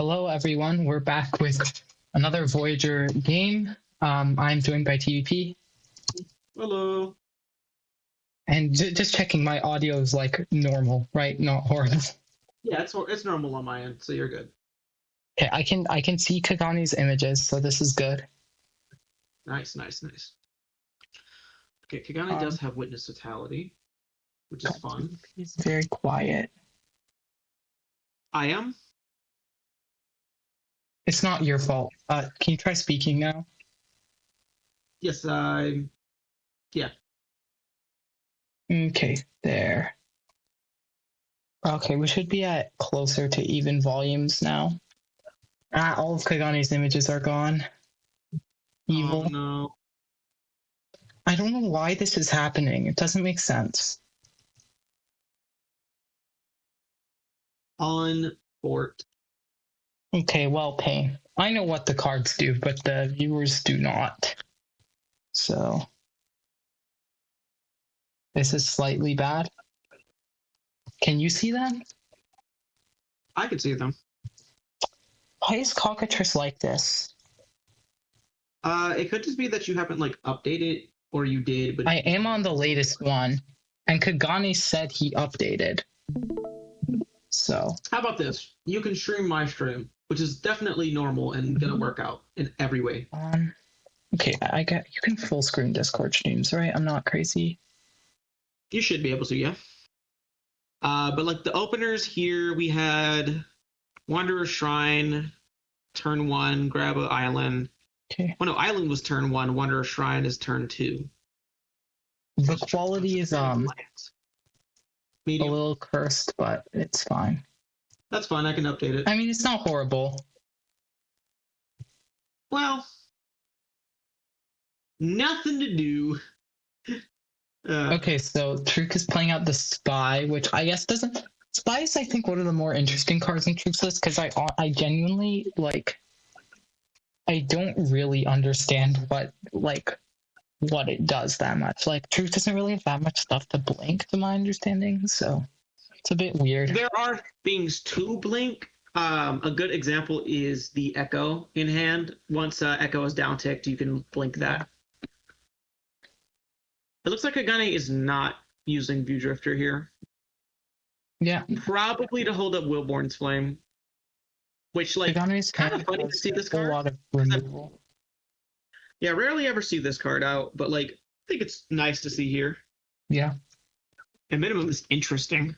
Hello, everyone. We're back with another Voyager game. I'm joined by TVP. Hello. And just checking, my audio is like normal, right? Not horrible. Yeah, it's normal on my end, so you're good. Okay, I can see Kogane's images, so this is good. Nice. Okay, Kogane does have witness totality, which is fun. He's very quiet. I am? It's not your fault. Can you try speaking now? Yes, yeah. Okay, there. Okay, we should be at closer to even volumes now. All of Kogane's images are gone. Evil. Oh, no. I don't know why this is happening. It doesn't make sense. On port. Okay, well, Pain. I know what the cards do, but the viewers do not. So, this is slightly bad. Can you see them? I can see them. Why is Cockatrice like this? It could just be that you haven't, updated, or you did, but... I am on the latest one, and Kogane said he updated. So... How about this? You can stream my stream, which is definitely normal and gonna work out in every way. Okay, you can full screen Discord streams, right? I'm not crazy. You should be able to, yeah. But the openers here, we had Wanderer's Shrine, turn 1, grab an island. Okay. Oh no, island was turn 1, Wanderer's Shrine is turn 2. The quality is medium. A little cursed, but it's fine. That's fine, I can update it. I mean, it's not horrible. Well, nothing to do. Okay, so Trewq is playing out the Spy, which I guess doesn't... Spy is, I think, one of the more interesting cards in Trewq's list, because I genuinely, I don't really understand what it does that much. Trewq doesn't really have that much stuff to blink, to my understanding, so it's a bit weird. There are things to blink. A good example is the Echo in hand. Once Echo is down ticked, you can blink that. It looks like Kogane is not using View Drifter here. Yeah. Probably to hold up Willborn's Flame. Which, Kogane's kind of funny to see this card. A lot of removal. Yeah, rarely ever see this card out, but, I think it's nice to see here. Yeah. At minimum, it's interesting.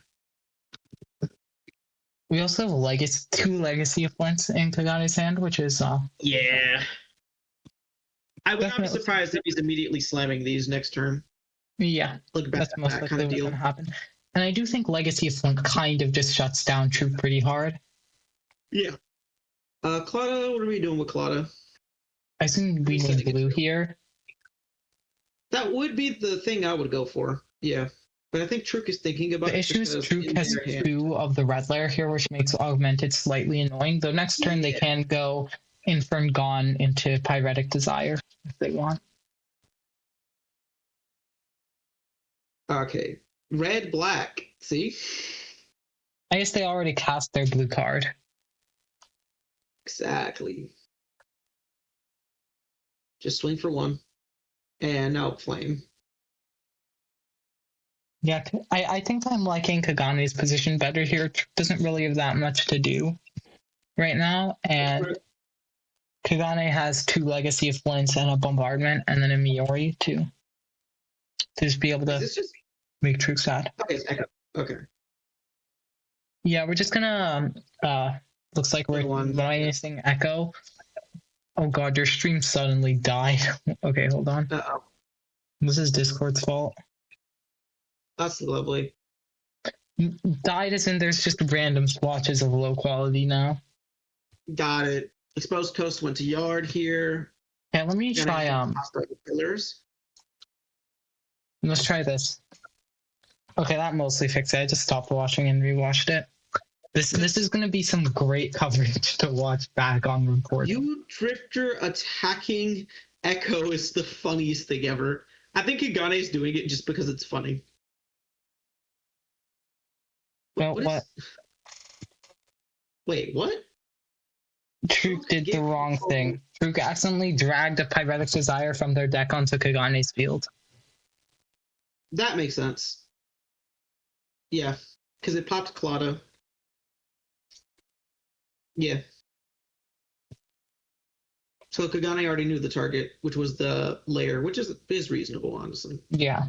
We also have two Legacy of Flints in Kogane's hand, which is... Yeah. I would not be surprised if he's immediately slamming these next turn. Yeah, that's most likely what's going to happen. And I do think Legacy of Flint kind of just shuts down Trewq pretty hard. Yeah. Claudia, what are we doing with Claudia? I assume we need blue here. That would be the thing I would go for. Yeah. But I think Trewq is thinking about the issue is Trewq has two of the red layer here, which makes Augmented slightly annoying. Though next turn they can go Infern Gone into Pyretic Desire if they want. Okay. Red, black. See? I guess they already cast their blue card. Exactly. Just swing for one. And now flame. Yeah, I think I'm liking Kogane's position better here. Trewq doesn't really have that much to do right now. And Kogane has two Legacy of Flints and a Bombardment, and then a Miori to just be able to make Trewq sad. Okay, it's Echo. Okay. Yeah, we're just gonna looks like we're minusing Echo. Oh god, your stream suddenly died. Okay, hold on. Uh-oh. This is Discord's fault. That's lovely. Died as in there's just random swatches of low quality now. Got it. Exposed Coast went to Yard here. Yeah, let me try pillars. Let's try this. Okay, that mostly fixed it. I just stopped watching and rewatched it. This is going to be some great coverage to watch back on recording. You Drifter attacking Echo is the funniest thing ever. I think Kogane is doing it just because it's funny. Well, what? Wait, what? Trewq did the wrong thing. Trewq accidentally dragged a Pyretic Desire from their deck onto Kogane's field. That makes sense. Yeah, because it popped Claudio. Yeah. So Kogane already knew the target, which was the layer, which is reasonable, honestly. Yeah.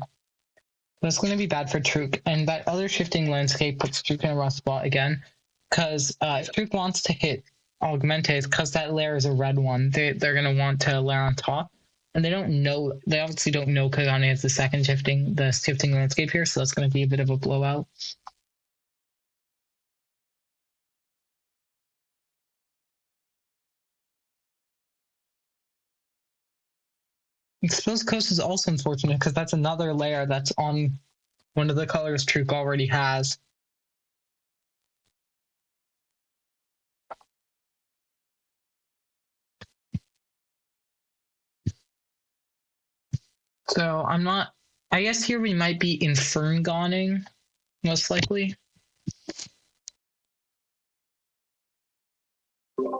That's going to be bad for Trewq. And that other shifting landscape puts Trewq in a rough spot again. Because if Trewq wants to hit Augmented, because that layer is a red one, they're going to want to layer on top. And they obviously don't know Kogane has the shifting landscape here, so that's going to be a bit of a blowout. Exposed Coast is also unfortunate because that's another layer that's on one of the colors Trewq already has. So I guess here we might be Inferngoning, most likely.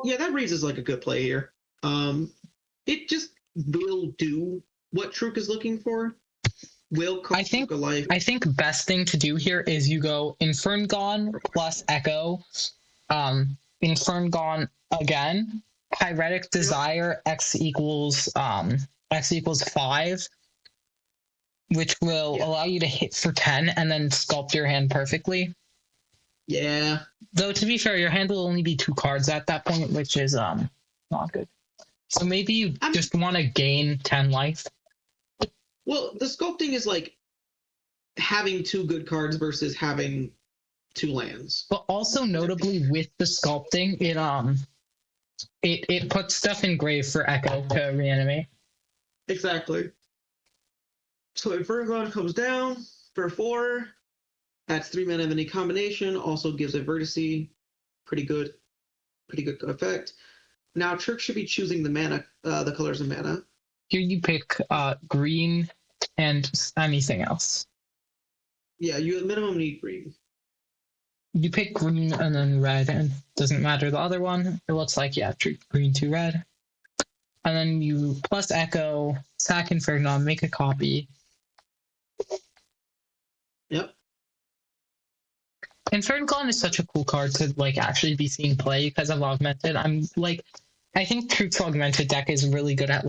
Yeah, that raises like a good play here. It just will do what Trewq is looking for. I think best thing to do here is you go Inferngone plus Echo, Inferngone again, Pyretic Desire, X equals 5, which will allow you to hit for 10 and then sculpt your hand perfectly. Yeah. Though to be fair, your hand will only be 2 cards at that point, which is not good. So maybe you just want to gain 10 life. Well, the sculpting is like having 2 good cards versus having 2 lands. But also notably with the sculpting, it puts stuff in grave for Echo to reanimate. Exactly. So Inferngone comes down for 4. Adds 3 mana of any combination. Also gives a vertice. Pretty good effect. Now Trewq should be choosing the mana, the colors of mana. Here you pick green and anything else. Yeah, you at minimum need green. You pick green and then red, and doesn't matter the other one. It looks like, Trewq green to red. And then you plus Echo, sack Inferno, make a copy. Yep. Inferngon is such a cool card to actually be seeing play because of Augmented. I think Trewq's Augmented deck is really good at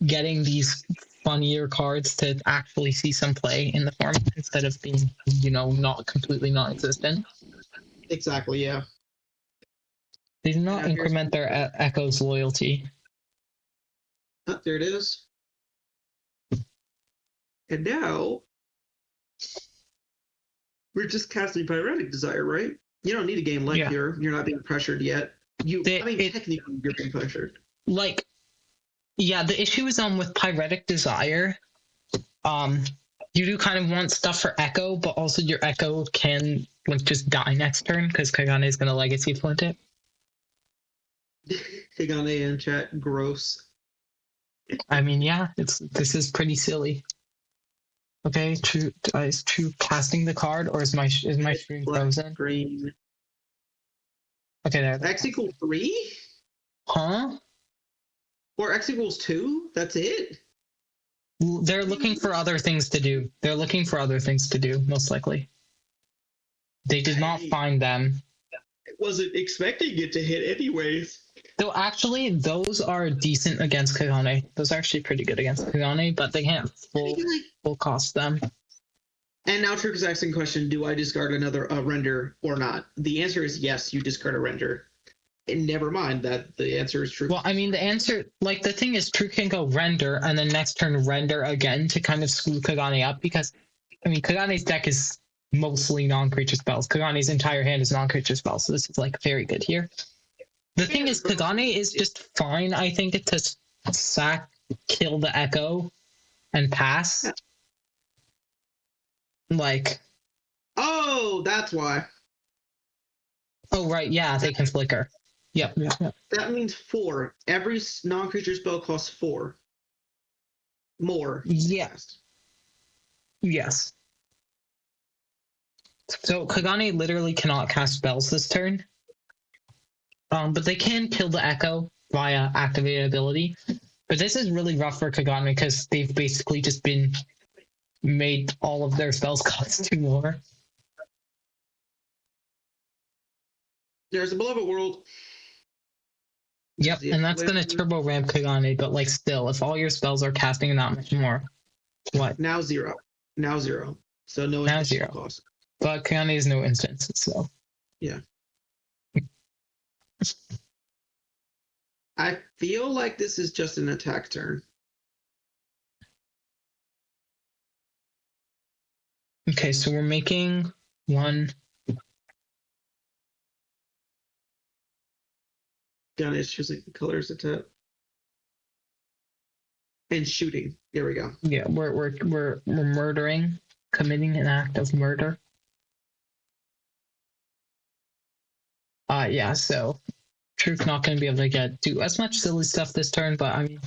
getting these funnier cards to actually see some play in the format instead of being, not completely non-existent. Exactly, yeah. They do not increment their Echo's loyalty. Oh, there it is. And now we're just casting Pyretic Desire, right? You don't need a game here. You're not being pressured yet. Technically, you're being pressured. The issue is with Pyretic Desire. You do kind of want stuff for Echo, but also your Echo can just die next turn because Kogane is going to Legacy Flint it. Kogane in chat, gross. I mean, this is pretty silly. Okay, is Trewq casting the card, or is my screen frozen? Green. Okay, there. X equals 3? Huh? Or X equals 2? That's it? They're looking for other things to do. Most likely. They did not find them. I wasn't expecting it to hit anyways. Though actually, those are decent against Kogane. Those are actually pretty good against Kogane, but they can't full cost them. And now Trewq is asking the question, do I discard another render or not? The answer is yes, you discard a render. And never mind that the answer is true. Well, I mean, the answer, the thing is Trewq can go render and then next turn render again to kind of screw Kogane up because, Kogane's deck is mostly non-creature spells. Kogane's entire hand is non-creature spells, so this is very good here. The thing is, Kogane is just fine, I think, to sack, kill the Echo, and pass. Oh, that's why. Oh, right, yeah, they can flicker. Yep. That means 4. Every non-creature spell costs 4. More. Yes. So Kogane literally cannot cast spells this turn. But they can kill the Echo via activated ability. But this is really rough for Kogane because they've basically just been made all of their spells cost 2 more. There's a beloved world. Yep, and that's going to turbo ramp Kogane, but like still, if all your spells are casting that much more, what? Now 0. So no now 0 cost. But Kogane is no instance, so. Yeah. I feel like this is just an attack turn. Okay, so we're making 1. Gun is choosing the colors attack. And shooting. There we go. Yeah, we're murdering, committing an act of murder. Yeah, so Trewq not going to be able to do as much silly stuff this turn, but I mean,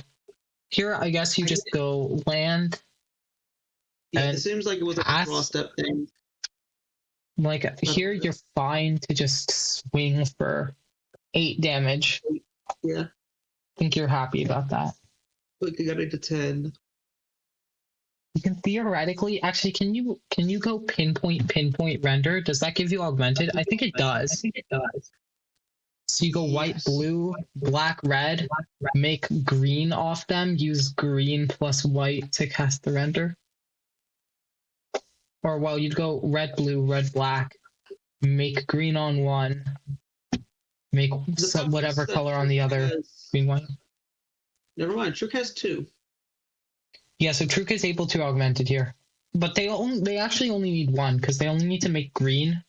here I guess you just go land. Yeah, it seems like it was a draw step thing. Like here, you're fine to just swing for 8 damage. Yeah, I think you're happy about that. But you got it to 10. You can theoretically, actually, can you go pinpoint render? Does that give you augmented? I think it does. So you go white, blue, black, red, make green off them, use green plus white to cast the render. Or well, you'd go red, blue, red, black, make green on one, make whatever color on the other, green, white. Never mind, Trewq has 2. Yeah, so Trewq is able to augment it here. But they actually only need 1, because they only need to make green.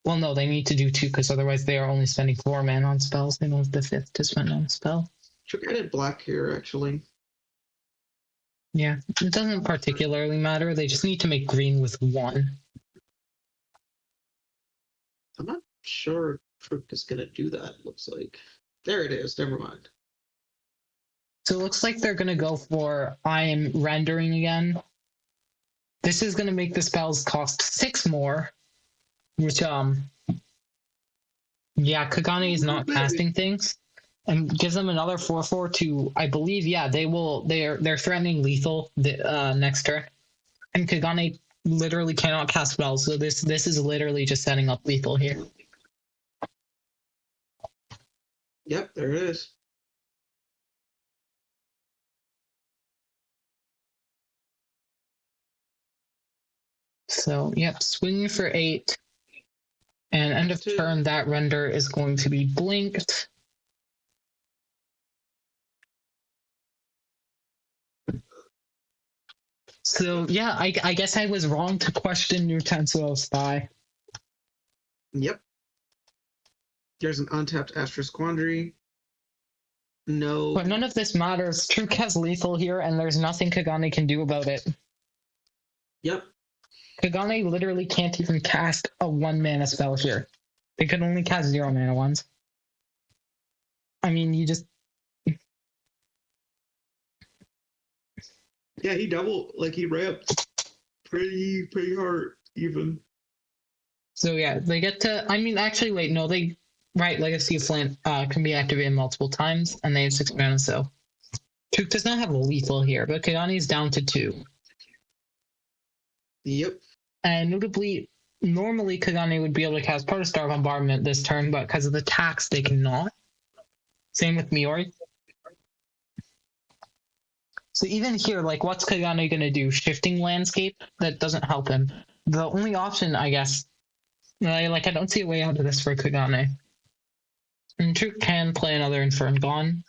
Well, no, they need to do 2, because otherwise they are only spending 4 mana on spells. They don't have the 5th to spend on a spell. Trewq added black here, actually. Yeah, it doesn't particularly matter. They just need to make green with 1. I'm not sure Trewq is going to do that, it looks like. There it is, never mind. So it looks like they're going to go for I am rendering again. This is going to make the spells cost 6 more, which, yeah, Kogane is not casting things, and gives them another 4/4 to, I believe, yeah, they're threatening lethal next turn, and Kogane literally cannot cast spells, so this is literally just setting up lethal here. Yep, there it is. So, yep, swinging for 8. And end of turn, that render is going to be blinked. So, yeah, I guess I was wrong to question your Tensoro Spy. Yep. There's an untapped Astra Quandary. No. But none of this matters. Trewq has lethal here, and there's nothing Kogane can do about it. Yep. Kogane literally can't even cast a 1-mana spell here. They could only cast 0-mana ones. I mean, you just... Yeah, he ramped pretty hard, even. So yeah, they get to... I mean, actually, wait, no, they... Right, Legacy of Flint can be activated multiple times, and they have 6 mana, so... Trewq does not have lethal here, but Kogane is down to 2. Yep. And notably, normally Kogane would be able to cast Protostar Bombardment this turn, but because of the tax, they cannot. Same with Miori. So even here, like, what's Kogane going to do? Shifting Landscape? That doesn't help him. The only option, I guess, I don't see a way out of this for Kogane. And Trewq can play another Inferngon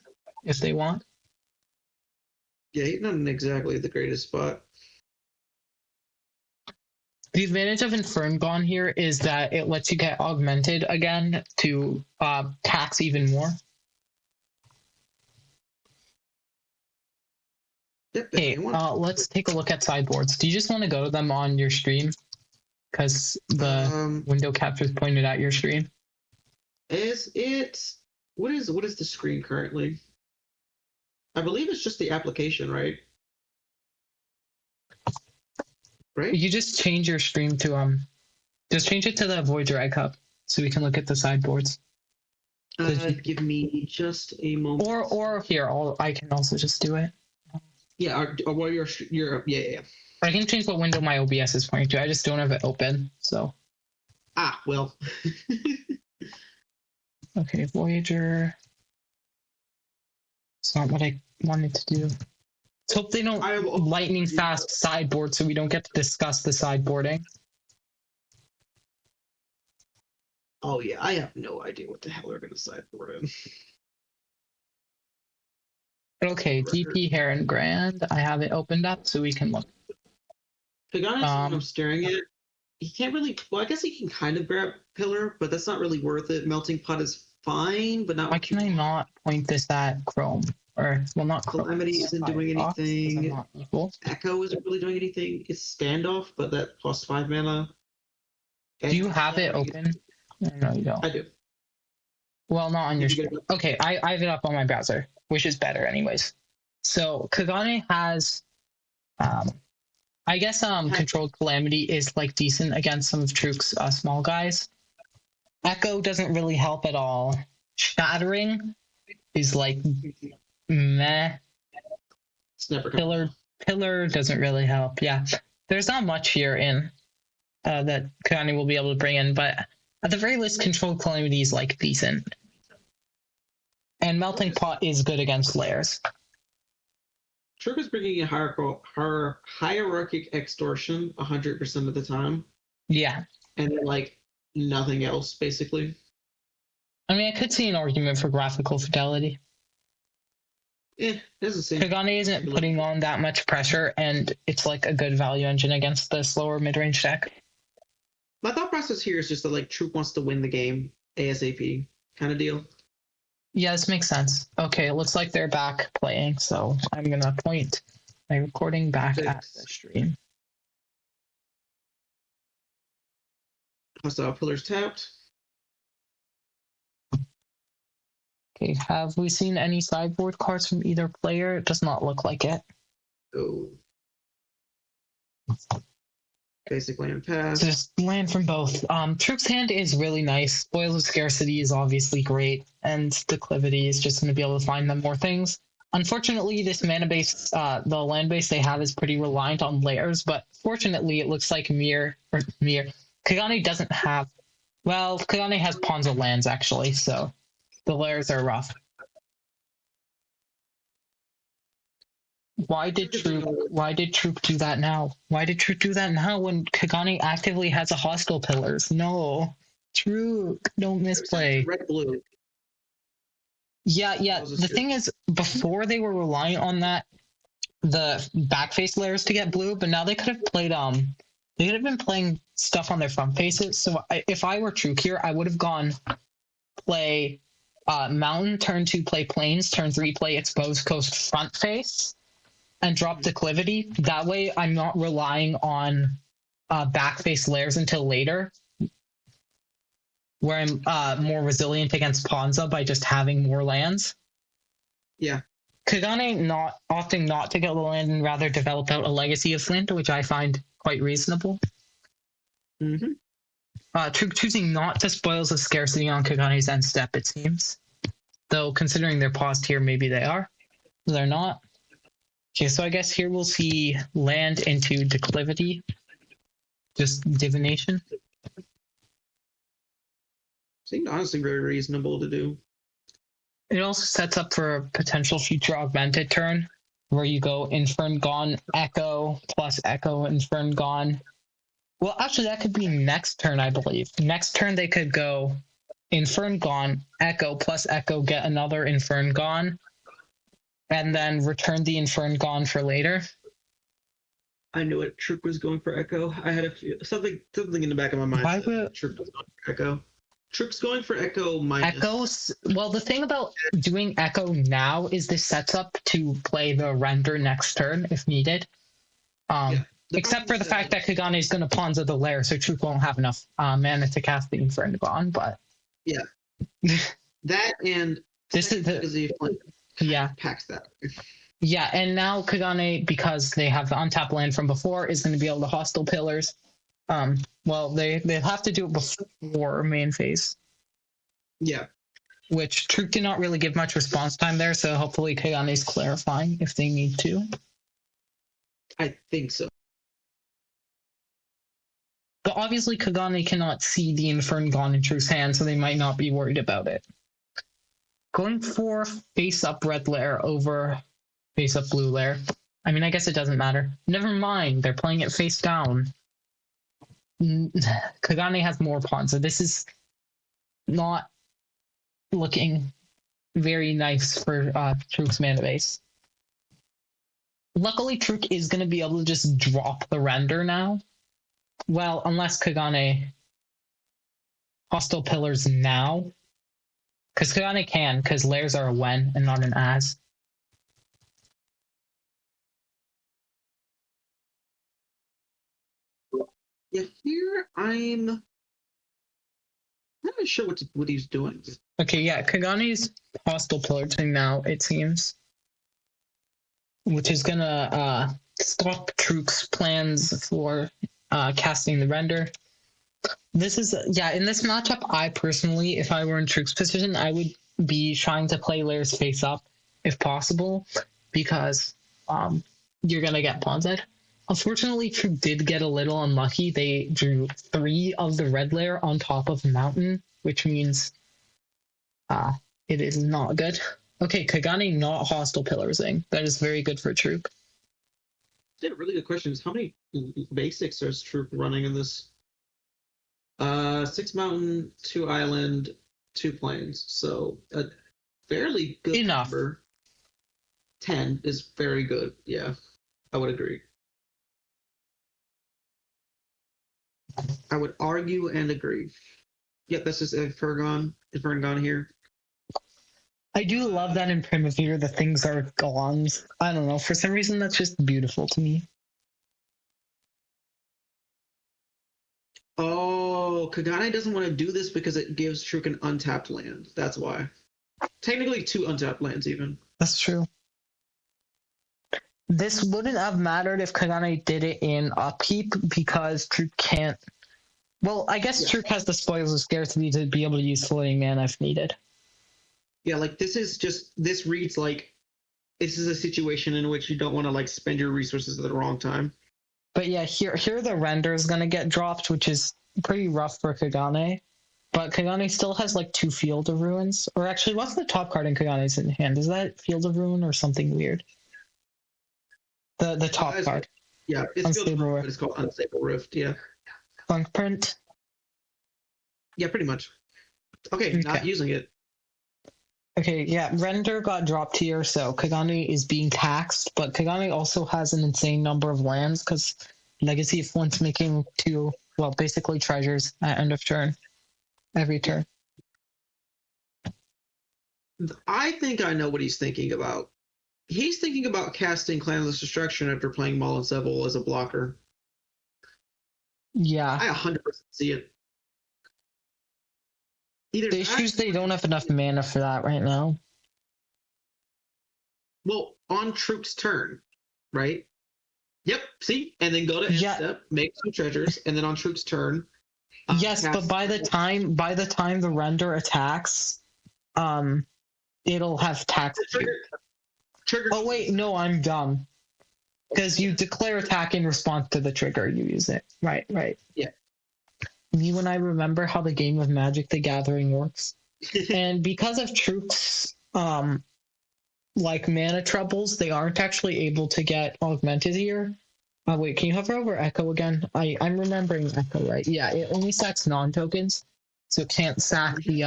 if they want. Yeah, he's not in exactly the greatest spot. The advantage of Inferngon here is that it lets you get augmented again to tax even more. Yep, Okay, let's take a look at sideboards. Do you just want to go to them on your stream? Because the window captures pointed at your stream. What is the screen currently? I believe it's just the application, right? Right? You just change your stream to just change it to the Voyager Egg Hub so we can look at the sideboards. Give me just a moment. Or here, I can also just do it. Yeah, or yeah. I can change what window my OBS is pointing to. I just don't have it open, so. Well. Okay, Voyager. It's not what I wanted to do. Let's hope they don't lightning fast sideboard so we don't get to discuss the sideboarding. Oh yeah, I have no idea what the hell they're going to sideboard in. Okay, DP Herongrand. I have it opened up so we can look. Kogane is I'm staring at. He can't really. Well, I guess he can kind of grab Pillar, but that's not really worth it. Melting Pot is fine, but not. Why can I not point this at Chrome? Or, well, not Chrome. Calamity isn't doing anything. Echo isn't really doing anything. It's Standoff, but that costs 5 mana. Do you have it open? No, you don't. I do. Well, not on your screen. Okay, I have it up on my browser, which is better anyways. So, Kogane has, I guess Controlled Calamity is like decent against some of Trewq's small guys. Echo doesn't really help at all. Shattering is like meh. It's never Pillar doesn't really help. Yeah, there's not much here in that Kogane will be able to bring in, but at the very least, Controlled Calamity is like decent. And Melting Pot is good against layers. Trewq is bringing in hierarchic extortion 100% of the time. Yeah. And then, like, nothing else, basically. I mean, I could see an argument for graphical fidelity. Doesn't seem. Kogane isn't putting on that much pressure, and it's like a good value engine against the slower mid-range deck. My thought process here is just that, like, Trewq wants to win the game ASAP kind of deal. Yeah, this makes sense. Okay, it looks like they're back playing, so I'm going to point my recording back at the stream. Hostile Pillars tapped. Okay, have we seen any sideboard cards from either player? It does not look like it. Oh. Basic land pass. Just land from both. Trewq's hand is really nice. Spoils of Scarcity is obviously great, and Declivity is just going to be able to find them more things. Unfortunately, this mana base, the land base they have is pretty reliant on layers, but fortunately it looks like Kogane doesn't have... Well, Kogane has Ponzo lands, actually, so the layers are rough. Why did Trewq do that now? Why did Trewq do that now when Kogane actively has a hostile pillars? No. Trewq, don't misplay. Red blue. Yeah. The thing is, before they were relying on the backface layers to get blue, but now they could have played they could have been playing stuff on their front faces. So if I were Trewq here, I would have gone play Mountain, turn 2 play Plains, turn 3 play Exposed Coast front face, and drop Declivity. That way I'm not relying on backface layers until later, where I'm more resilient against Ponza by just having more lands. Yeah. Kogane opting not to get the land and rather develop out a Legacy of Flint, which I find quite reasonable. Mm-hmm. Trewq choosing not to Spoils of Scarcity on Kogane's end step, it seems. Though, considering they're paused here, maybe they are. They're not. Okay, so I guess here we'll see land into Declivity. Just divination. Seemed honestly very reasonable to do. It also sets up for a potential future augmented turn, where you go Infern Gone, Echo, plus Echo, Infern Gone. Well, actually, that could be next turn, I believe. Next turn, they could go Infern Gone, Echo, plus Echo, get another Infern Gone, and then return the Infern Gone for later. I knew it. Trewq was going for Echo. I had something in the back of my mind. Trewq was going for Echo. Trewq's going for Echo minus. Echoes. Well, the thing about doing Echo now is this sets up to play the render next turn if needed. Except for the fact that Kogane is going to Ponza the lair, so Trewq won't have enough mana to cast the Infern Gone. But yeah, that and this is packs that. Yeah, and now Kogane, because they have the untapped land from before, is going to be able to hostile pillars. Well, they have to do it before main phase. Yeah. which Trewq did not really give much response time there, so hopefully Kagane's clarifying if they need to. I think so. But obviously Kogane cannot see the Inferngone in Trewq's hand, so they might not be worried about it. Going for face-up red lair over face-up blue lair. I mean, I guess it doesn't matter. Never mind, they're playing it face down. Kogane has more pawns, so this is not looking very nice for Trewq's mana base. Luckily, Trewq is going to be able to just drop the render now. Well, unless Kogane hostile pillars now. Because Kogane can, because lairs are a when and not an as. Yeah, here I'm not really sure what he's doing. Okay, yeah, Kagane's hostile pillaring now, it seems. Which is gonna stop Trewq's plans for casting the render. This is, yeah, in this matchup, I personally, if I were in Trewq's position, I would be trying to play lairs face up if possible, because you're gonna get pawned. Unfortunately, Trewq did get a little unlucky. They drew 3 of the red layer on top of the mountain, which means it is not good. Okay, Kogane not hostile pillarsing. That is very good for Trewq. Yeah, really good questions. How many basics is Trewq running in this? 6 mountain, 2 island, 2 plains. So a fairly good number. 10 is very good. Yeah, I would agree. I would argue and agree. Yep, this is Inferngone here. I do love that in Primavera the things are gone. I don't know, for some reason that's just beautiful to me. Oh, Kogane doesn't want to do this because it gives Trewq an untapped land. That's why. Technically 2 untapped lands even. That's true. This wouldn't have mattered if Kogane did it in upkeep because Trewq can't. Well, I guess Trewq has the Spoils of Scarcity to be able to use floating mana if needed. Yeah, like this reads like this is a situation in which you don't want to like spend your resources at the wrong time. But yeah, here the render is gonna get dropped, which is pretty rough for Kogane. But Kogane still has like 2 Field of Ruins. Or actually, what's the top card in Kagane's hand? Is that Field of Ruin or something weird? The top card. Yeah, it's Unstable Rift. It's called Unstable Rift, yeah. Funk print? Yeah, pretty much. Okay, not using it. Okay, yeah, render got dropped here, so Kogane is being taxed, but Kogane also has an insane number of lands because Legacy of Flint's making 2, well, basically treasures at end of turn. Every turn. I think I know what he's thinking about. He's thinking about casting Clanless Destruction after playing Maul and Seville as a blocker. Yeah. I 100% see it. The issue is they don't have enough mana for that right now. Well, on Trewq's turn, right? Yep, see? And then go to end step, make 2 treasures, and then on Trewq's turn. Yes, but by the time the render attacks, it'll have taxed you. Oh wait, no, I'm dumb. Because you declare attack in response to the trigger, you use it. Right. Yeah. You and I remember how the game of Magic the Gathering works. And because of Trewq's like mana troubles, they aren't actually able to get augmented here. Wait, can you hover over Echo again? I'm remembering Echo right. Yeah, it only sacks non-tokens, so it can't sack the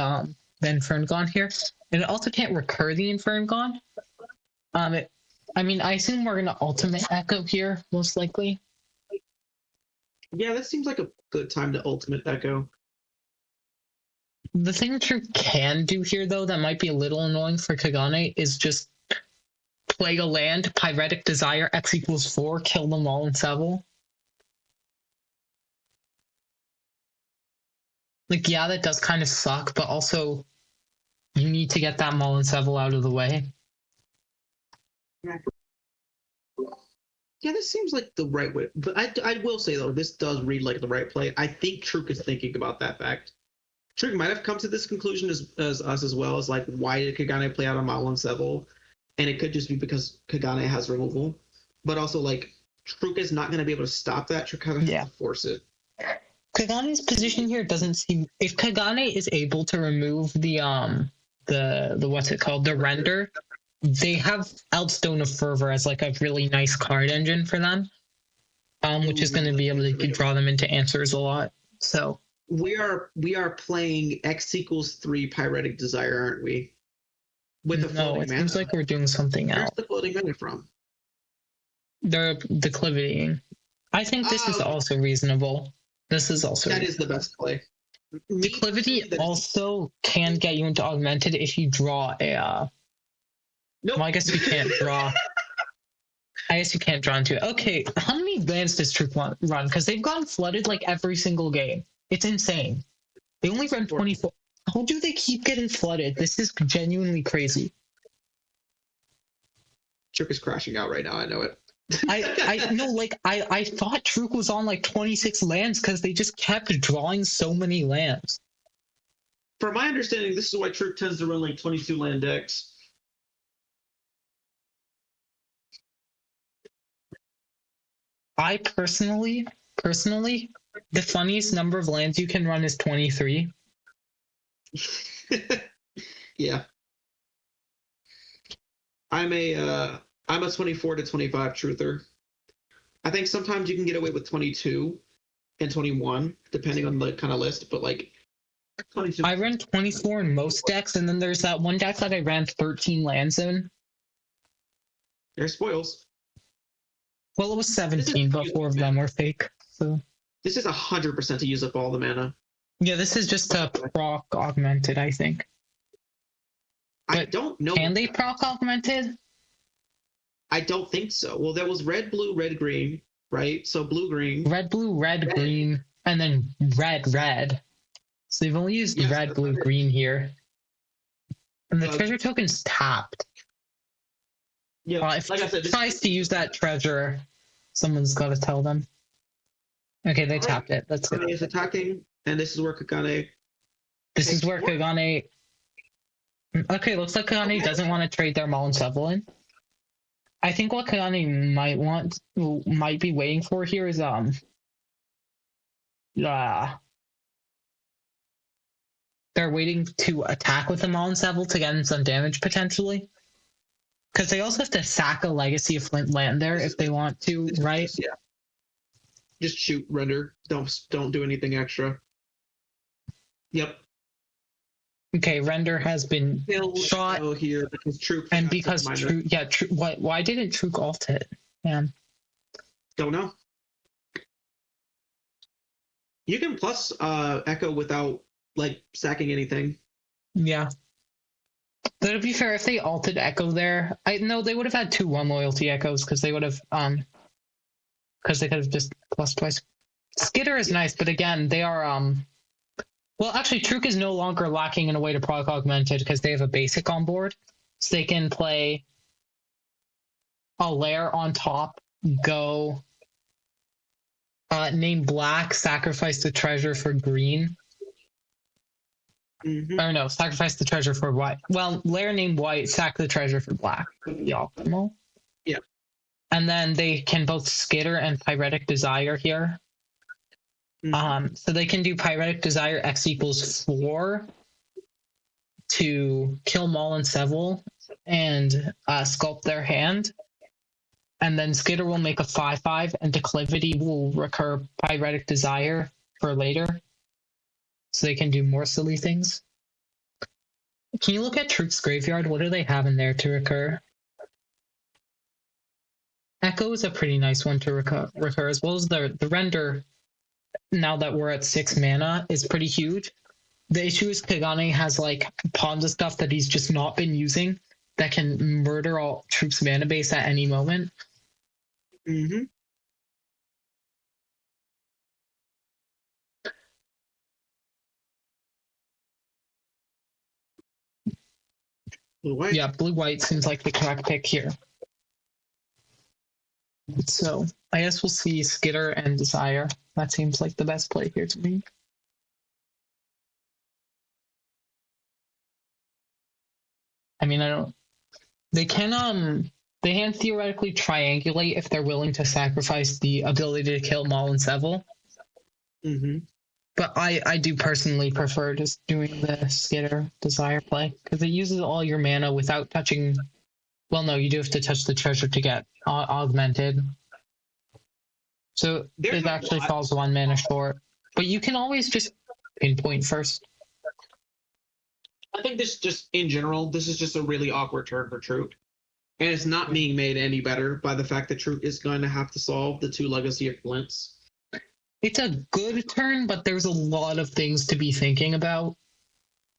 Inferngone here. And it also can't recur the Inferngone. I assume we're gonna ultimate Echo here, most likely. Yeah, that seems like a good time to ultimate Echo. The thing Trewq can do here, though, that might be a little annoying for Kogane is just play a land, Pyretic Desire, X equals 4, kill them all in Seville. Like, yeah, that does kind of suck, but also you need to get that Maul and Seville out of the way. Yeah, this seems like the right way. But I will say, though, this does read like the right play. I think Trewq is thinking about that fact. Trewq might have come to this conclusion as us as well, as like, why did Kogane play out on Malon Seville? And it could just be because Kogane has removal. But also, like, Trewq is not going to be able to stop that. Trewq has to force it. Kagane's position here doesn't seem... If Kogane is able to remove the what's it called? The render, they have Outstone of Fervor as like a really nice card engine for them. Which is going to be able to draw them into answers a lot. So... We are playing X equals 3 Pyretic Desire, aren't we? With the floating mana. No, it seems like we're doing something else. Where's the floating mana from? They're declivitying. I think this is also reasonable. This is also that is the best play. Declivity also can get you into Augmented if you draw a. Nope. Well, I guess you can't draw. I guess you can't draw into it. Okay, how many lands does Trewq run? Because they've gone flooded like every single game. It's insane. They only run 24. How do they keep getting flooded? This is genuinely crazy. Trewq is crashing out right now. I know it. I know, like, I thought Trewq was on like 26 lands because they just kept drawing so many lands. From my understanding, this is why Trewq tends to run like 22 land decks. I personally, the funniest number of lands you can run is 23. Yeah. I'm a 24 to 25 truther. I think sometimes you can get away with 22 and 21, depending on the kind of list, but like 22. I ran 24 in most decks, and then there's that one deck that I ran 13 lands in. There's spoils. Well, it was 17, but 4 of them were fake. So this is 100% to use up all the mana. Yeah, this is just a proc Augmented, I think. But I don't know. Can they proc Augmented? I don't think so. Well, there was red, blue, red, green, right? So blue, green. Red, blue, red, green, and then red, red. So they've only used red, blue, green here. And the treasure token's tapped. Yeah, if like I said, tries to use that treasure, someone's got to tell them. Okay, they tapped it. That's good. Kogane is attacking, and this is where Kogane. This is where Kogane. Okay, looks like Kogane doesn't want to trade their Malon Seville. I think what Kogane might be waiting for here is they're waiting to attack with the Malon Seville to get in some damage potentially. Because they also have to sack a Legacy of Flint land there if they want to, right? Yeah. Just shoot, render. Don't do anything extra. Yep. Okay, render has been shot here because Trewq. And because Trewq, why didn't Trewq alt it? Man, don't know. You can plus echo without like sacking anything. Yeah. But to be fair, if they alted Echo there, I know they would have had 2/1 loyalty Echoes because they would have because they could have just plus twice. Skitter is nice, but again, they are well, actually, Trewq is no longer lacking in a way to proc Augmented because they have a basic on board, so they can play a lair on top, go name black, sacrifice the treasure for green. Mm-hmm. Or no, sacrifice the treasure for white. Well, lair named white, sack the treasure for black. The optimal. Yeah. And then they can both Skitter and Pyretic Desire here. Mm-hmm. So they can do Pyretic Desire X equals 4 to kill Malon Seville and sculpt their hand. And then Skitter will make a 5/5 and Declivity will recur Pyretic Desire for later. So they can do more silly things. Can you look at Trewq's graveyard? What do they have in there to recur? Echo is a pretty nice one to recur, as well as the render, now that we're at 6 mana, is pretty huge. The issue is Kogane has like tons of stuff that he's just not been using that can murder all Trewq's mana base at any moment. Mm-hmm. Blue-white. Yeah, blue-white seems like the correct pick here. So I guess we'll see Skitter and Desire. That seems like the best play here to me. I mean, I don't. They can theoretically triangulate if they're willing to sacrifice the ability to kill Maul and Seville. Mm-hmm. But I do personally prefer just doing the Skitter Desire play because it uses all your mana without touching. Well, no, you do have to touch the treasure to get augmented. So it actually falls 1 mana short. But you can always just pinpoint first. I think this just, in general, this is just a really awkward turn for Trewq. And it's not being made any better by the fact that Trewq is going to have to solve the 2 Legacy of Glints. It's a good turn, but there's a lot of things to be thinking about.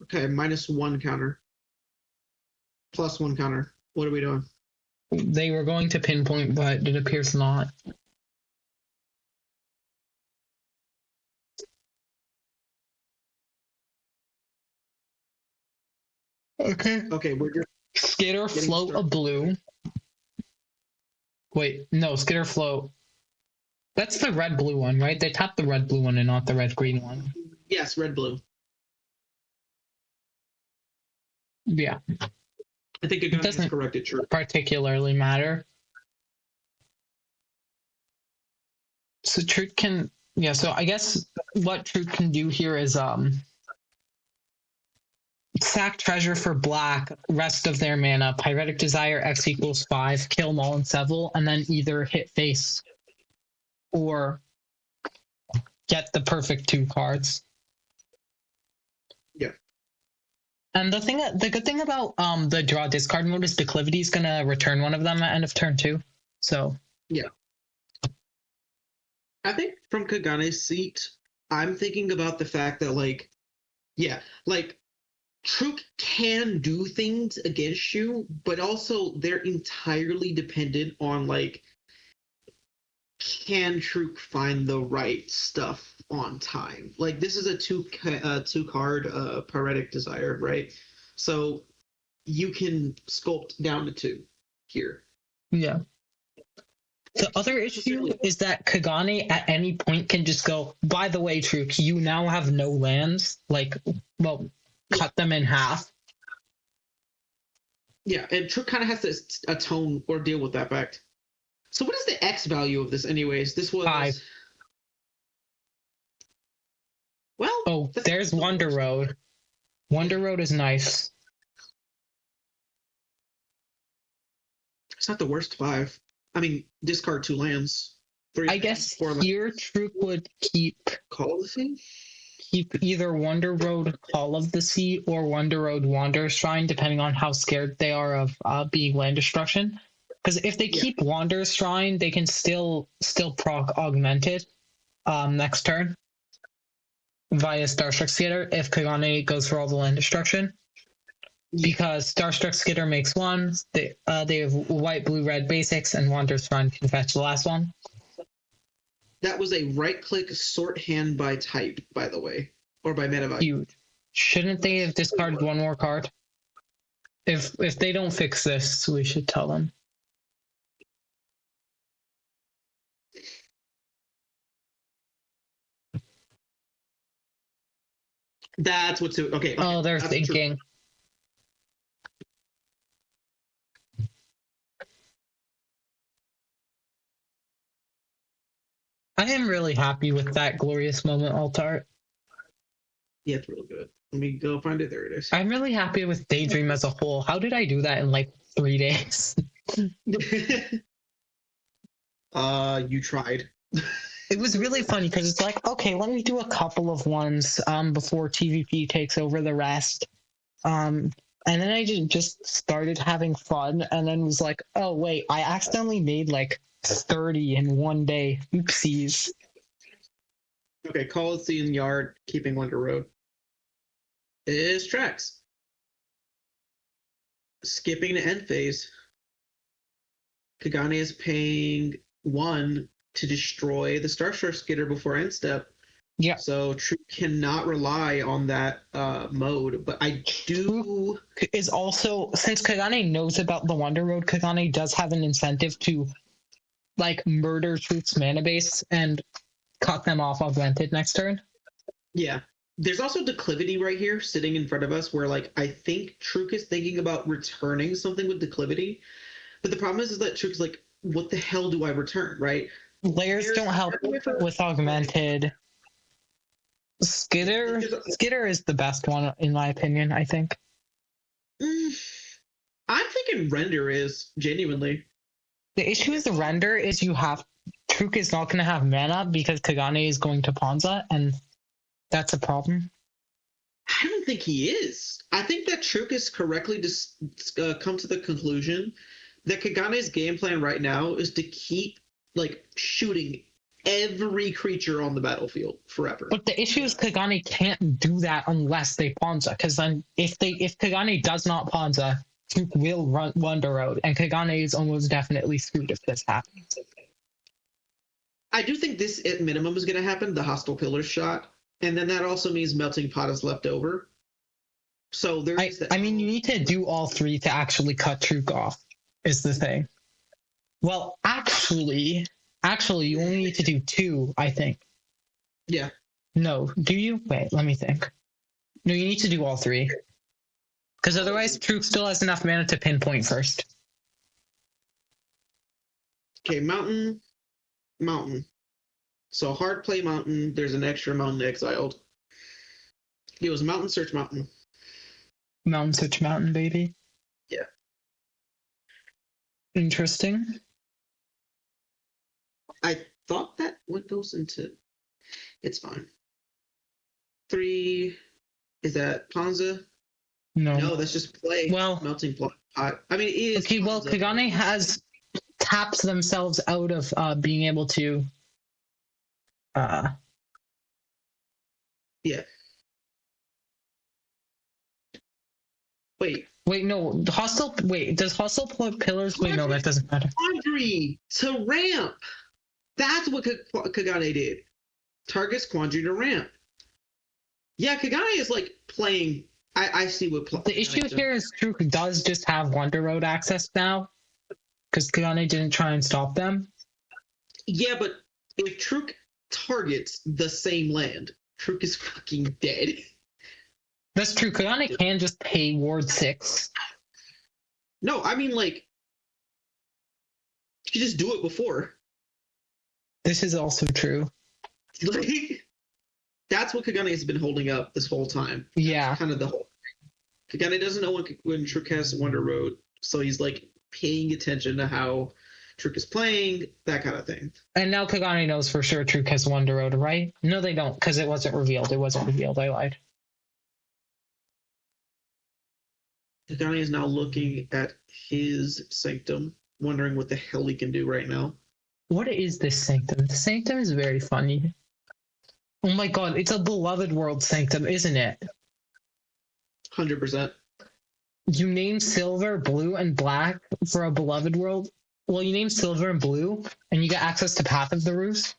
Okay, -1 counter. +1 counter. What are we doing? They were going to pinpoint, but it appears not. Okay, we're just Skitter, float started. A blue. Wait, no, Skitter, float. That's the red-blue one, right? They tapped the red-blue one and not the red-green one. Yes, red-blue. Yeah. I think it doesn't corrected Trewq. Particularly matter. So Trewq can, yeah. So I guess what Trewq can do here is sack treasure for black, rest of their mana, Pyretic Desire, X = 5, kill Maul and Seville, and then either hit face or get the perfect 2 cards. Yeah. And the good thing about the draw discard mode is Declivity is gonna return one of them at end of turn 2. So yeah. I think from Kagane's seat, I'm thinking about the fact that Trewq can do things against you, but also they're entirely dependent on can Trewq find the right stuff on time? This is a 2 card Pyretic Desire, right? So you can sculpt down to 2 here. Yeah. The other issue is that Kogane at any point can just go, by the way, Trewq, you now have no lands. Cut them in half. Yeah, and Trewq kind of has to atone or deal with that fact. So what is the X value of this anyways? This was 5. Well, there's Wonder Road. Wonder Road is nice. It's not the worst 5. I mean, discard 2 lands. 3 I guess here Trewq would keep Call of the Sea? Keep either Wonder Road Call of the Sea or Wonder Road Wanderer's Shrine, depending on how scared they are of being land destruction. Because if they keep Wanderer's Shrine, they can still proc Augmented next turn via Starstruck Skitter if Kogane goes for all the land destruction. Because Starstruck Skitter makes 1, they have white, blue, red basics, and Wanderer's Shrine can fetch the last one. That was a right-click sort hand by type, by the way, or by meta value. Huge. Shouldn't they have discarded 1 more card? If they don't fix this, we should tell them. That's what's okay. Oh, they're thinking. I am really happy with that Glorious Moment alt art. Yeah, it's real good. Let me go find it. There it is. I'm really happy with Daydream as a whole. How did I do that in 3 days? You tried. It was really funny because it's okay, let me do a couple of ones before TVP takes over the rest. And then I just started having fun and then was like, oh wait, I accidentally made 30 in 1 day. Oopsies. Okay, Call of the Sea in Yard, keeping Wonder Road. Is tracks. Skipping the end phase. Kogane is paying 1 to destroy the Starstruck Skitter before end step. Yeah. So Trewq cannot rely on that mode, but I do. Is also, since Kogane knows about the Wonder Road, Kogane does have an incentive to murder Trewq's mana base and cut them off Augmented next turn. Yeah. There's also declivity right here sitting in front of us where like I think Trewq is thinking about returning something with declivity. But the problem is that Trewq's like, what the hell do I return, right? Layers don't help with augmented. Skitter is the best one in my opinion, I think. I'm thinking render is genuinely. The issue with the render is Trewq is not going to have mana because Kogane is going to Ponza, and that's a problem. I don't think he is. I think that Trewq has correctly come to the conclusion that Kagane's game plan right now is to keep like shooting every creature on the battlefield forever. But the issue is Kogane can't do that unless they Ponza, because then if Kogane does not Ponza, Trewq will run Wonder Road, and Kogane is almost definitely screwed if this happens. I do think this at minimum is going to happen, the hostile pillar shot, and then that also means melting pot is left over. So there's I mean, you need to do all three to actually cut Trewq off, is the thing. Well, actually, you only need to do two, I think. Yeah. No, do you? Wait, let me think. No, you need to do all three. Because otherwise, Trewq still has enough mana to pinpoint first. Okay, mountain. So hard play mountain. There's an extra mountain exiled. It was mountain search mountain. Mountain search mountain, baby. Yeah. Interesting. I thought that what goes into. It's fine. 3. Is that Ponza? No, that's just play. Well, melting pot. I mean, it is. Okay, well, Kogane has taps themselves out of being able to. Yeah. Wait, no. Does hostile pillars? Wait, no, that doesn't matter. Quandary to ramp. That's what Kogane did. Targets Quandary to ramp. Yeah, Kogane is like playing. I see what. The issue here is Trewq does just have Wonder Road access now, because Kogane didn't try and stop them. Yeah, but if Trewq targets the same land, Trewq is fucking dead. That's true. Kogane can just pay Ward 6. No, I mean like you could just do it before. This is also true. Like, that's what Kogane has been holding up this whole time. Yeah. Kind of the whole thing. Kogane doesn't know when Trewq has Wonder Road, so he's like paying attention to how Trewq is playing, that kind of thing. And now Kogane knows for sure Trewq has Wonder Road, right? No, they don't, because it wasn't revealed. I lied. Kogane is now looking at his sanctum, wondering what the hell he can do right now. What is this sanctum? The sanctum is very funny. Oh my god, it's a beloved world sanctum, isn't it? 100%. You name silver, blue, and black for a beloved world. Well, you name silver and blue, and you get access to Path of the Roost.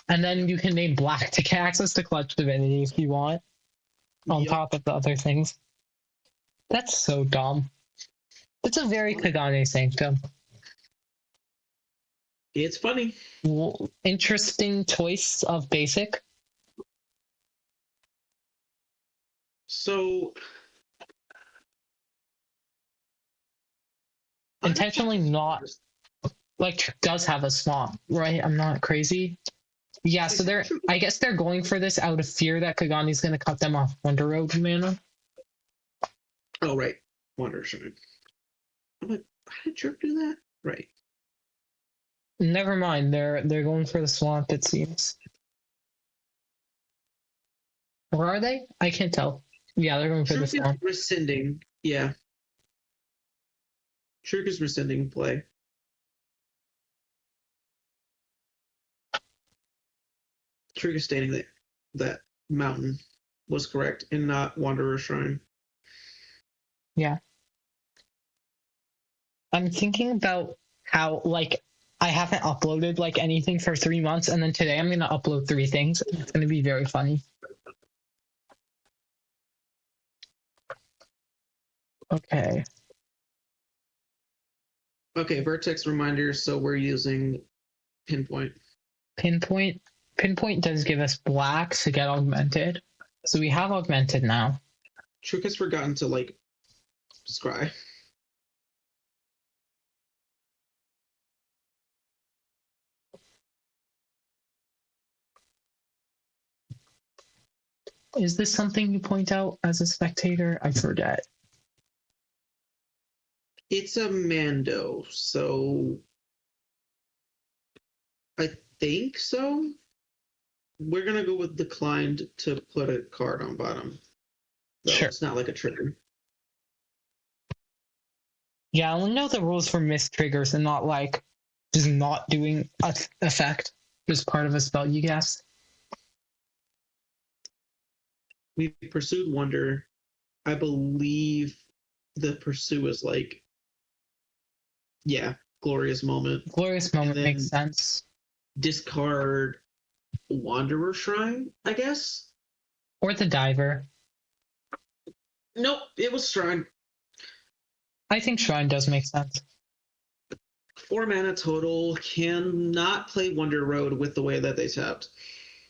And then you can name black to get access to Clutch Divinity if you want, on top of the other things. That's so dumb. It's a very Kogane sanctum. It's funny. Well, interesting choice of basic. So intentionally not like does have a swamp, right? I'm not crazy. Yeah, so I guess they're going for this out of fear that Kagane's gonna cut them off Wonder Road mana. Oh right. Wonder Shrine. I'm like, how did Trewq do that? Right. Never mind, they're going for the swamp, it seems. Or are they? I can't tell. Yeah, they're going for the swamp. Rescinding, yeah. Trewq is rescinding play. Trewq is stating that mountain was correct and not Wanderer Shrine. Yeah. I'm thinking about how, like, I haven't uploaded, like, anything for 3 months, and then today I'm going to upload 3 things. It's going to be very funny. Okay. Okay, vertex reminders, so we're using pinpoint. Pinpoint does give us black to get augmented. So we have Augmented now. Trewq has forgotten to like scry. Is this something you point out as a spectator? I forget. It's a Mando, so I think so. We're gonna go with declined to put a card on bottom. So Sure. It's not like a trigger. Yeah, I only know the rules for missed triggers and not like just not doing a effect. Just part of a spell you cast. We pursued Wonder. I believe the pursue is like, yeah, glorious moment. Glorious moment makes sense. Discard Wanderer Shrine, I guess. Or the Diver. Nope, it was Shrine. I think Shrine does make sense. 4 mana total. Cannot play Wonder Road with the way that they tapped.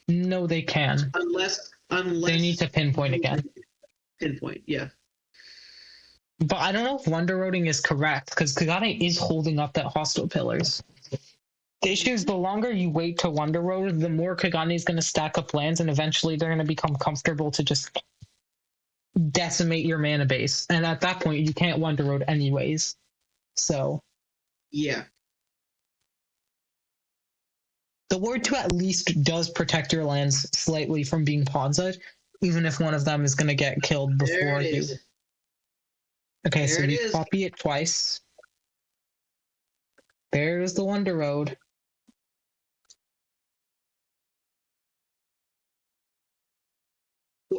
No, they can. Unless They need to pinpoint again. Pinpoint, yeah. But I don't know if Wonder Roading is correct, because Kogane is holding up that hostile pillars. The issue is the longer you wait to Wonder Road, the more Kogane is going to stack up lands, and eventually they're going to become comfortable to just decimate your mana base. And at that point, you can't Wonder Road anyways. So Yeah. the Ward 2 at least does protect your lands slightly from being pawned, even if one of them is going to get killed before you. Okay, so we copy it twice. There's the Wonder Road.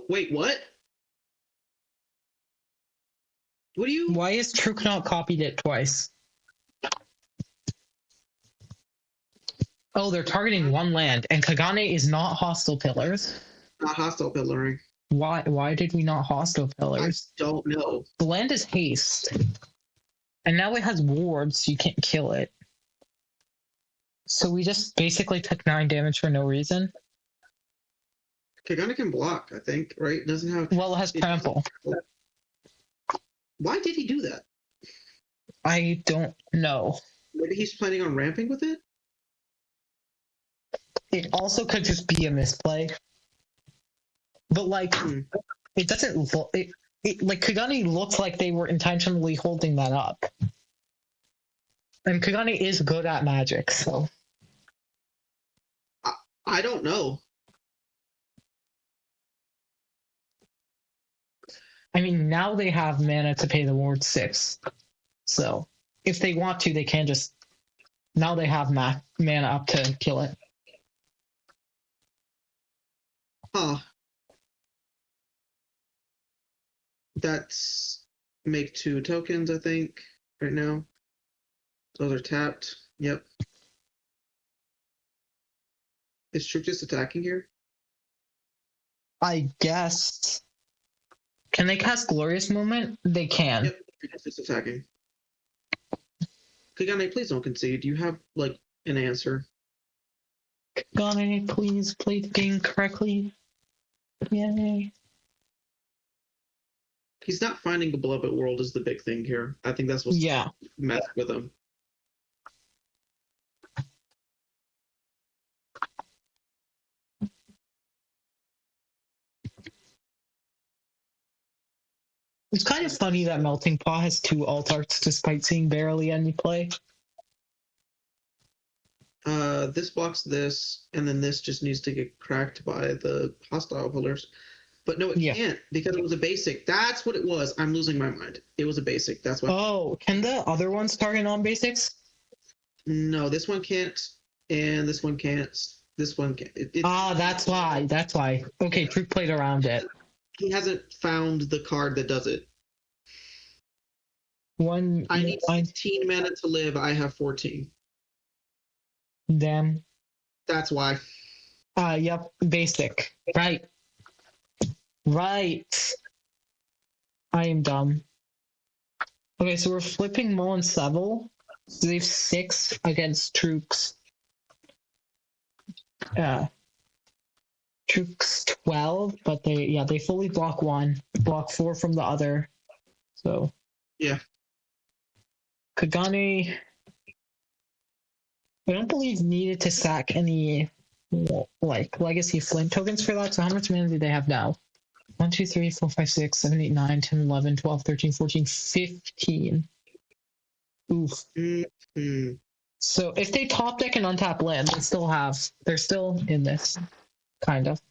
Wait, what? What do you... Why is Trewq not copied it twice? Oh, they're targeting one land, and Kogane is not hostile pillars. Not hostile pillaring. Why did we not hostile pillars? I don't know. The land is haste. And now it has wards, so you can't kill it. So we just basically took 9 damage for no reason. Kogane can block, I think, right? It doesn't have... Well, it has trample. Why did he do that? I don't know. Maybe he's planning on ramping with it? It also could just be a misplay. But, like, it doesn't look... like, Kogane looks like they were intentionally holding that up. And Kogane is good at magic, so... I don't know. I mean, now they have mana to pay the ward 6. So, if they want to, they can just... Now they have mana up to kill it. Huh. That's make 2 tokens, I think, right now. Those are tapped. Yep. Is Trewq just attacking here? I guess. Can they cast Glorious Moment? They can. Yep, Trewq is just attacking. Kogane, please don't concede. You have, like, an answer. Kogane, please play the game correctly. Yay. He's not finding the Beloved World is the big thing here. I think that's what's messed with him. It's kind of funny that Melting Paw has 2 alt arts despite seeing barely any play. This blocks this, and then this just needs to get cracked by the hostile pillars. But no, it can't, because it was a basic. That's what it was. I'm losing my mind. It was a basic. That's why. Oh, can the other ones target non-basics? No, this one can't, and this one can't. This one can't. That's why. That's why. Okay, Trewq played around it. He hasn't found the card that does it. I need 16 mana to live. I have 14. Damn. That's why. Yep. Basic. Right. Right. I am dumb. Okay, so we're flipping Mull and Seville. So they have 6 against Trewq's. Trewq's 12, but they fully block one, block 4 from the other. So yeah. Kogane, I don't believe needed to sack any like legacy flint tokens for that. So how much mana do they have now? 1, 2, 3, 4, 5, 6, 7, 8, 9, 10, 11, 12, 13, 14, 15. Oof. Mm-hmm. So if they top deck and untap land, they're still in this, kind of.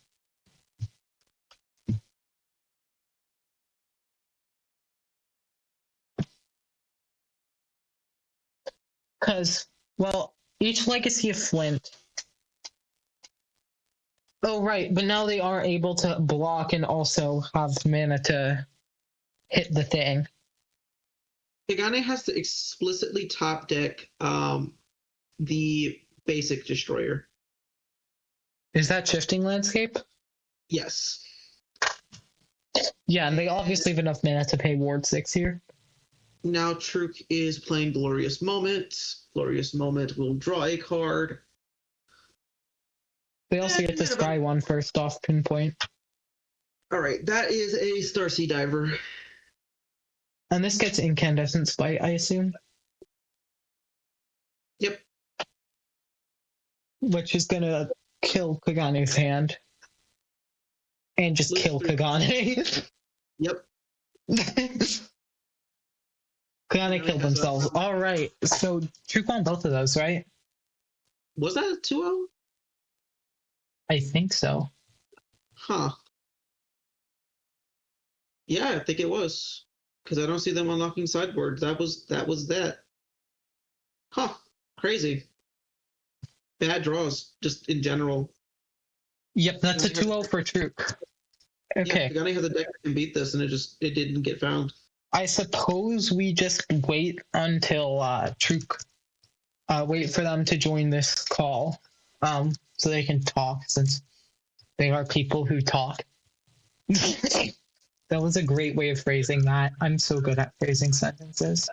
Because, well, each legacy of Flint. Oh, right, but now they are able to block and also have mana to hit the thing. Kogane has to explicitly top deck the basic destroyer. Is that Shifting Landscape? Yes. Yeah, and they obviously have enough mana to pay Ward 6 here. Now Trewq is playing Glorious Moment. Glorious Moment will draw a card. They also get the Sky one first off pinpoint. Alright, that is a Starseed Diver. And this gets Incandescent Spite, I assume? Yep. Which is gonna kill Kogane's hand. And just kill Kogane. Yep. Kogane killed themselves. Alright, so Trewq won both of those, right? Was that a 2-0? I think so. Huh. Yeah, I think it was. Because I don't see them unlocking sideboard. That was that. Huh. Crazy. Bad draws, just in general. Yep, that's a 2-0 for Trewq. Okay. Yeah, Kogane has a deck that can beat this, and it didn't get found. I suppose we just wait until Trewq, wait for them to join this call, so they can talk, since they are people who talk. That was a great way of phrasing that. I'm so good at phrasing sentences.